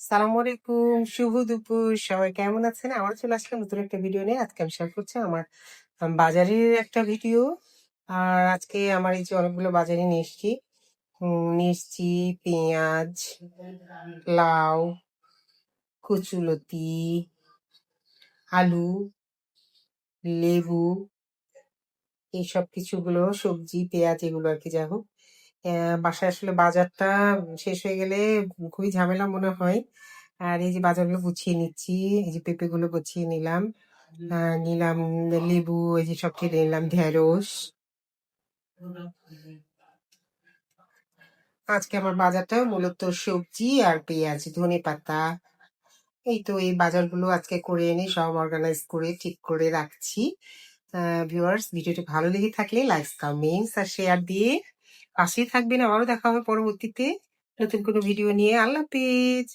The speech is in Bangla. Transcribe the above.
সালামু আলাইকুম, শুভ দুপুর। সবাই কেমন আছেন? আবার চলে আসলাম নতুন একটা ভিডিও নিয়ে। আজকে আমি শেয়ার করছি আমার বাজারের একটা ভিডিও। আর আজকে আমার এই যে অনেকগুলো বাজারে নিয়ে এসছি। নিয়ে এসছি পেঁয়াজ, লাউ, কচুলতি, আলু, লেবু, এইসব কিছুগুলো সবজি, পেঁয়াজ এগুলো আর কি যাই হোক। বাসায় আসলে বাজারটা শেষ হয়ে গেলে খুবই ঝামেলা মনে হয়। আর এই যে বাজারগুলো গুছিয়ে নিচ্ছি, এই যে পেঁপেগুলো গুছিয়ে নিলাম, নিলাম লেবু, এই যে সব কেটে নিলাম, ঢেঁড়স। আজকে আমার বাজারটা মূলত সবজি আর পেঁয়াজ, ধনেপাতা, এই তো এই বাজারগুলো আজকে করে এনে সব অর্গানাইজ করে ঠিক করে রাখছি। ভিউয়ার্স, ভিডিওটি ভালো লেগে থাকলে লাইক, কমেন্টস আর শেয়ার দিয়ে পাশেই থাকবেন। আবারও দেখা হবে পরবর্তীতে নতুন কোনো ভিডিও নিয়ে। আল্লাহ হাফেজ।